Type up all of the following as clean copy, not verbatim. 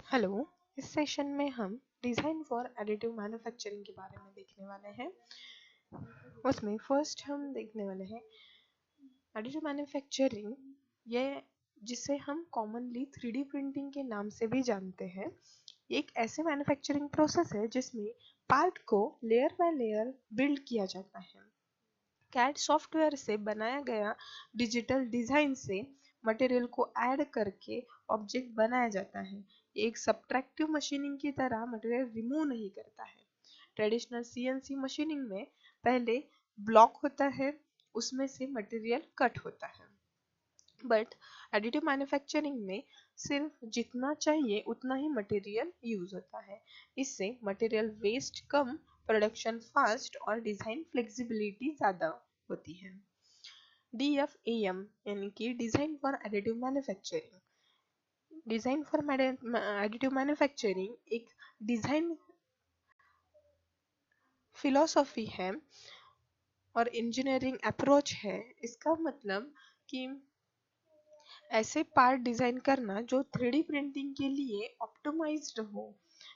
Hello. इस session में हम डिज़ाइन फॉर एडिटिव मैन्युफैक्चरिंग के बारे में देखने वाले हैं। उसमें फर्स्ट हम देखने वाले हैं एडिटिव मैन्युफैक्चरिंग, ये जिसे हम कॉमनली 3D प्रिंटिंग के नाम से भी जानते हैं। एक ऐसे मैन्युफैक्चरिंग प्रोसेस है जिसमें पार्ट को लेयर बाय लेयर बिल्ड किया जाता है। कैड सॉफ्टवेयर से बनाया गया डिजिटल डिज़ाइन से मटेरियल को ऐड करके ऑब्जेक्ट बनाया जाता है। एक सब्ट्रैक्टिव मशीनिंग की तरह मटेरियल रिमूव नहीं करता है। ट्रेडिशनल सीएनसी मशीनिंग में पहले ब्लॉक होता है, उसमें से मटेरियल कट होता है। बट एडिटिव मैन्युफैक्चरिंग में सिर्फ जितना चाहिए उतना ही मटेरियल यूज होता है। इससे मटेरियल वेस्ट कम, प्रोडक्शन फास्ट और डिज़ाइन फ्लेक्सिबिलिटी ज़्यादा होती है। DFAM यानी कि design for additive manufacturing. Design for additive manufacturing एक डिज़ाइन फिलॉसफी है और इंजीनियरिंग अप्रोच है। इसका मतलब कि ऐसे पार्ट डिज़ाइन करना जो 3D प्रिंटिंग के लिए ऑप्टिमाइज्ड हो,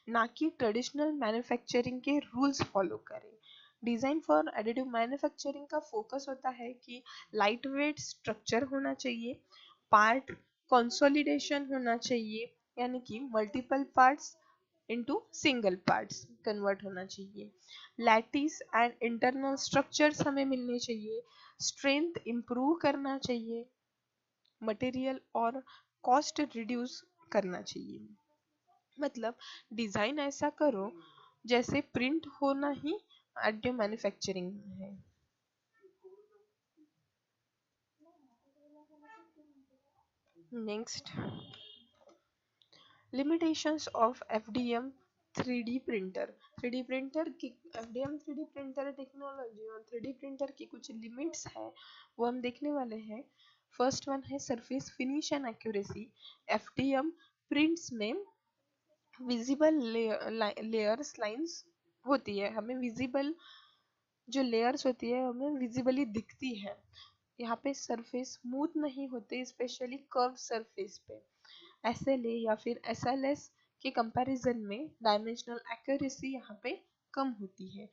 ना कि ट्रेडिशनल मैन्युफैक्चरिंग के रूल्स फॉलो करे। डिज़ाइन फॉर एडिटिव मैन्युफैक्चरिंग का फोकस होता है कि लाइट वेट स्ट्रक्चर होना चाहिए, पार्ट कंसोलिडेशन होना चाहिए, यानी कि multiple parts into single parts convert होना चाहिए। लैटिस एंड इंटरनल स्ट्रक्चर्स हमें मिलने चाहिए। स्ट्रेंथ इम्प्रूव करना चाहिए, मटेरियल और कॉस्ट रिड्यूस करना चाहिए। मतलब डिज़ाइन ऐसा करो जैसे प्रिंट होना ही एडिटिव मैन्युफैक्चरिंग है। Next, limitations of FDM 3D printer. 3D printer की FDM 3D प्रिंटर टेक्नोलॉजी और 3D प्रिंटर की कुछ लिमिट्स है, वो हम देखने वाले हैं। फर्स्ट वन है surface finish and accuracy. FDM prints में विजिबल लेयर्स लाइंस होती है, हमें विजिबल जो लेयर्स होती है हमें विजिबली दिखती है। यहाँ पे सरफेस स्मूथ नहीं होते, स्पेशली कर्व सरफेस पे। SLA या फिर SLS के कंपैरिजन में डायमेंशनल एक्यूरेसी यहाँ पे कम होती है।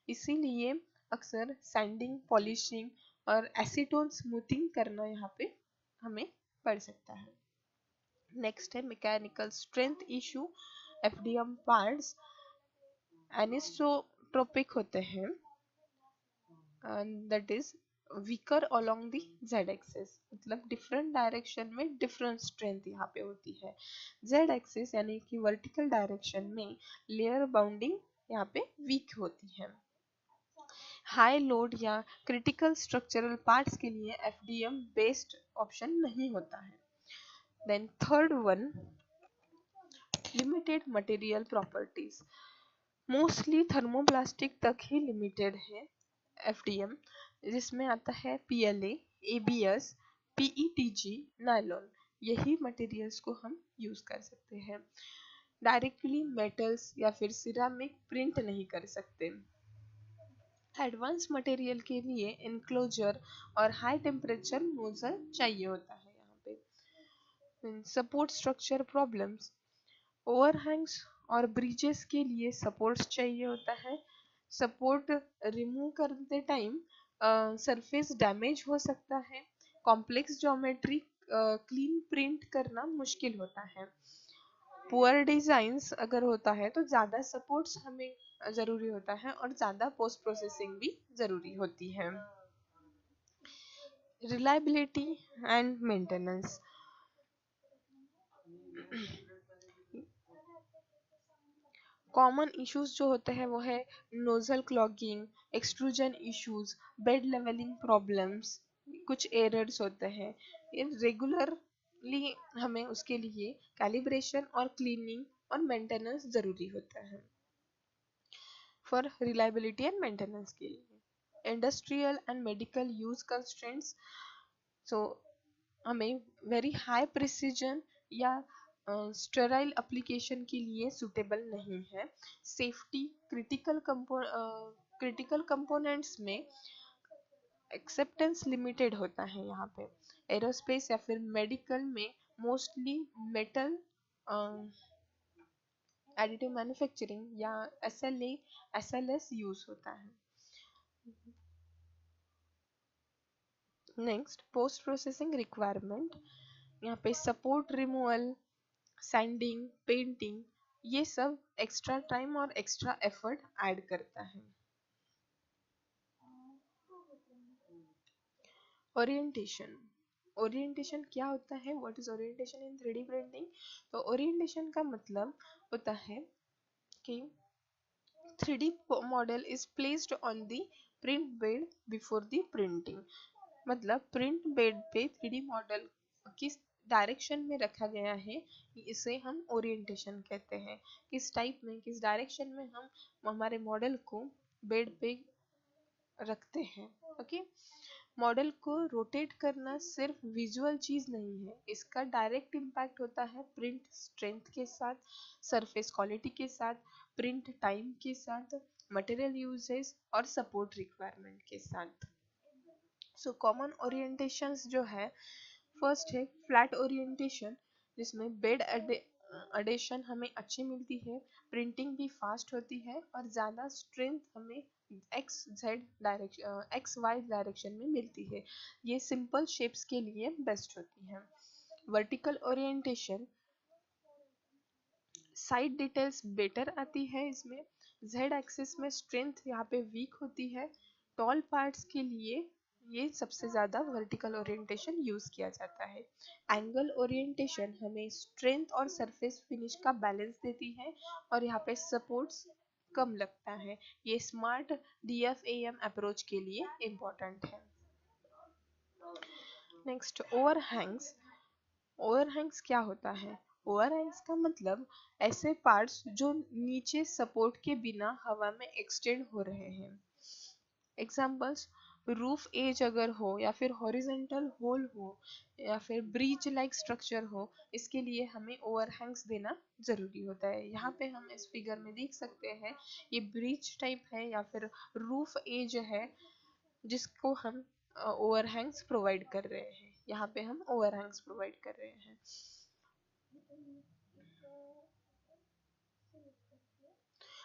इसीलिए अक्सर सैंडिंग, पॉलिशिंग और एसीटोन स्मूथिंग करना यहाँ पे हमें पड़ सकता है। नेक्स्ट है mechanical strength issue. FDM parts anisotropic होते हैं, that is weaker along the Z axis. मतलब डिफरेंट डायरेक्शन में डिफरेंट स्ट्रेंथ यहाँ पे होती है। Z एक्सिस यानी कि वर्टिकल डायरेक्शन में लेयर बाउंडिंग यहाँ पे वीक होती है। हाई लोड या क्रिटिकल स्ट्रक्चरल पार्ट्स के लिए FDM बेस्ड ऑप्शन नहीं होता है। Then third one, limited material properties. Mostly thermoplastic तक ही लिमिटेड है FDM, जिसमें आता है PLA, ABS, PETG, नायलॉन। यही मटेरियल्स को हम यूज कर सकते हैं। डायरेक्टली मेटल्स या फिर सिरामिक प्रिंट नहीं कर सकते। एडवांस मटेरियल के लिए एनक्लोजर और हाई टेम्परेचर नोजल चाहिए होता है यहाँ पे। सपोर्ट स्ट्रक्चर प्रॉब्लम्स, ओवरहैंग्स और ब्रिजेस के लिए सपोर्ट्स चाहिए होता है। सपोर्ट रिमूव करते टाइम सरफेस डैमेज हो सकता है। कॉम्प्लेक्स ज्योमेट्री क्लीन प्रिंट करना मुश्किल होता है। पुअर डिजाइंस अगर होता है तो ज़्यादा सपोर्ट्स हमें ज़रूरी होता है और ज़्यादा पोस्ट प्रोसेसिंग भी ज़रूरी होती है। Reliability and maintenance. Common issues जो होते हैं वो है nozzle clogging, extrusion issues, bed levelling problems, कुछ एरर्स होते हैं। रेगुलरली हमें उसके लिए कैलिब्रेशन और क्लीनिंग और मेंटेनेंस ज़रूरी होता है फॉर रिलायबिलिटी एंड मेंटेनेंस के लिए। Industrial and medical use constraints, so हमें वेरी हाई प्रिसीजन या स्टेराइल एप्लीकेशन के लिए सुटेबल नहीं है। सेफ्टी क्रिटिकल कंपोनेंट्स में एक्सेप्टेंस लिमिटेड होता है यहाँ पे। एरोस्पेस या फिर मेडिकल में मोस्टली मेटल एडिटिव मैन्युफैक्चरिंग या SLS यूज होता है। नेक्स्ट पोस्ट प्रोसेसिंग रिक्वायरमेंट, यहाँ पे सपोर्ट रिमूवल, सैंडिंग, पेंटिंग, ये सब एक्स्ट्रा टाइम और एक्स्ट्रा एफर्ट ऐड करता है। ओरिएंटेशन, ओरिएंटेशन क्या होता है? What is orientation in 3D printing? तो ओरिएंटेशन का मतलब होता है कि 3D model is placed on the print bed before the printing. मतलब प्रिंट बेड पे 3D मॉडल किस डायरेक्शन में रखा गया है, इसे हम ओरिएंटेशन कहते हैं। किस टाइप में, किस डायरेक्शन में हम हमारे मॉडल को बेड पे रखते हैं। ओके, मॉडल को रोटेट करना सिर्फ विजुअल चीज नहीं है, इसका डायरेक्ट इम्पैक्ट होता है प्रिंट स्ट्रेंथ के साथ, सरफेस क्वालिटी के साथ, प्रिंट टाइम के साथ, मटेरियल यूजेस और सपोर्ट रिक्वायरमेंट के साथ। सो कॉमन ओरिएंटेशंस जो है, फर्स्ट है फ्लैट ओरिएंटेशन, जिसमें बेड एडेशन हमें अच्छी मिलती है, प्रिंटिंग भी फास्ट होती है और ज़्यादा स्ट्रेंथ हमें एक्स वाई डायरेक्शन में मिलती है। ये सिंपल शेप्स के लिए बेस्ट होती है। Vertical orientation, side details better आती है इसमें, जेड एक्सिस में स्ट्रेंथ यहाँ पे वीक होती है, टॉल पार्ट्स के लिए ये सबसे ज़्यादा वर्टिकल ओरिएंटेशन यूज़ किया जाता है। एंगल ओरिएंटेशन हमें स्ट्रेंथ और सरफेस फिनिश का बैलेंस देती है और यहाँ पे सपोर्ट्स कम लगता है। ये स्मार्ट DFAM अप्रोच के लिए इम्पोर्टेंट है। नेक्स्ट ओवरहैंग्स, ओवरहैंग्स क्या होता है? ओवरहैंग्स का मतलब ऐसे पार्ट्स जो नीचे सपोर्ट के बिना हवा में एक्सटेंड हो रहे हैं। एग्जाम्पल्स, रूफ एज अगर हो या फिर हॉरिजॉन्टल होल हो या फिर ब्रिज लाइक स्ट्रक्चर हो, इसके लिए हमें ओवरहैंग्स देना जरूरी होता है। यहाँ पे हम इस फिगर में देख सकते हैं, ये ब्रिज टाइप है या फिर रूफ एज है जिसको हम ओवरहैंग्स प्रोवाइड कर रहे हैं। यहाँ पे हम ओवरहैंग्स प्रोवाइड कर रहे हैं।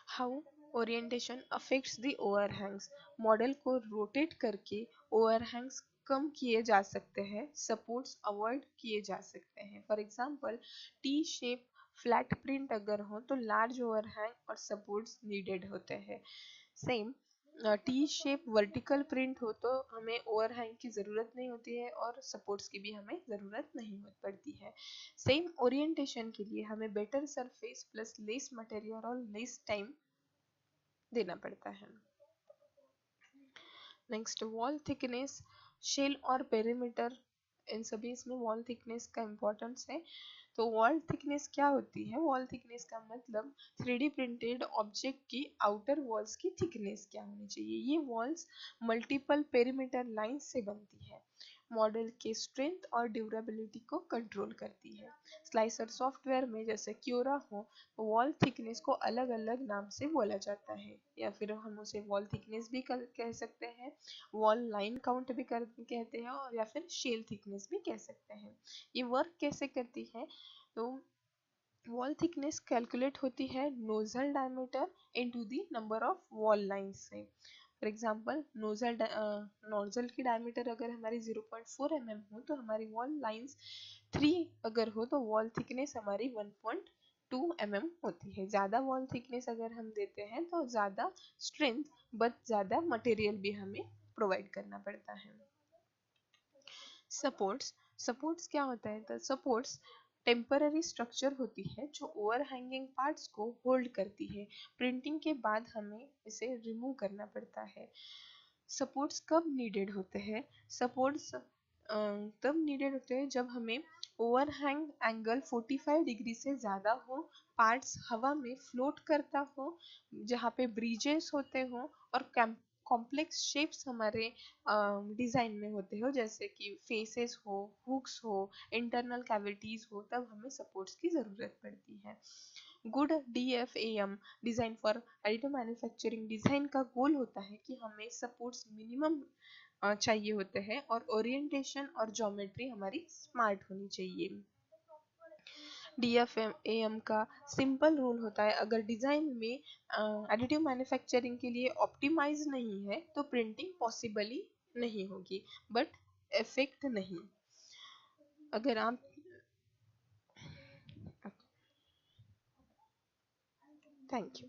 How orientation affects the overhangs, model को रोटेट करके ओवरहैंग्स कम किए जा सकते हैं, सपोर्ट्स अवॉइड किए जा सकते हैं। For example, T shape flat print अगर हो तो लार्ज ओवरहैंग और सपोर्ट्स नीडेड होते हैं। Same T shape vertical print हो तो हमें ओवरहैंग की ज़रूरत नहीं होती है और सपोर्ट्स की भी हमें ज़रूरत नहीं पड़ती है। सेम ओरिएंटेशन के लिए हमें better surface plus less material और लेस टाइम देना पड़ता है। नेक्स्ट वॉल थिकनेस, शेल और पेरीमीटर, इन सभी इसमें वॉल थिकनेस का इम्पोर्टेंस है। तो वॉल थिकनेस क्या होती है? वॉल थिकनेस का मतलब 3D प्रिंटेड ऑब्जेक्ट की आउटर वॉल्स की थिकनेस क्या होनी चाहिए। ये वॉल्स मल्टीपल पेरीमीटर लाइन से बनती है, मॉडल के स्ट्रेंथ और ड्यूरेबिलिटी को कंट्रोल करती है। स्लाइसर सॉफ्टवेयर में जैसे क्योरा हो, वॉल थिकनेस को अलग अलग नाम से बोला जाता है, या फिर हम उसे वॉल थिकनेस भी कह सकते हैं, वॉल लाइन काउंट भी कहते हैं, और या फिर शेल थिकनेस भी कह सकते हैं। ये वर्क कैसे करती है? तो वॉल थिकनेस कैलकुलेट होती है nozzle diameter into the number of wall lines से। फॉर एग्जांपल, नोजल की डायमीटर अगर हमारी 0.4 mm हो तो हमारी वॉल लाइंस 3 अगर हो तो वॉल थिकनेस हमारी 1.2 mm होती है। ज़्यादा वॉल थिकनेस अगर हम देते हैं तो ज़्यादा स्ट्रेंथ बट ज़्यादा मटेरियल भी हमें प्रोवाइड करना पड़ता है। सपोर्ट्स, सपोर्ट्स क्या होता है? तो सपोर्ट्स टेम्पररी स्ट्रक्चर होती है जो ओवरहैंगिंग पार्ट्स को होल्ड करती है। प्रिंटिंग के बाद हमें इसे रिमूव करना पड़ता है। सपोर्ट्स कब नीडेड होते हैं? सपोर्ट्स तब नीडेड होते हैं जब हमें ओवरहैंग एंगल 45 डिग्री से ज़्यादा हो, पार्ट्स हवा में फ्लोट करता हो, जहाँ पे ब्रिजेस होते हो और कॉम्प्लेक्स शेप्स हमारे डिज़ाइन में होते हो, जैसे कि फेसेस हो, हुक्स हो, इंटरनल कैविटीज़ हो, तब हमें सपोर्ट्स की ज़रूरत पड़ती है। Good DFAM design for additive manufacturing design का गोल होता है कि हमें सपोर्ट्स मिनिमम चाहिए होते हैं और ओरिएंटेशन और ज्योमेट्री हमारी स्मार्ट होनी चाहिए। DFAM का सिंपल रूल होता है, अगर डिज़ाइन में एडिटिव मैन्युफैक्चरिंग के लिए ऑप्टिमाइज नहीं है तो प्रिंटिंग पॉसिबली नहीं होगी, बट इफेक्ट नहीं। अगर आप थैंक यू।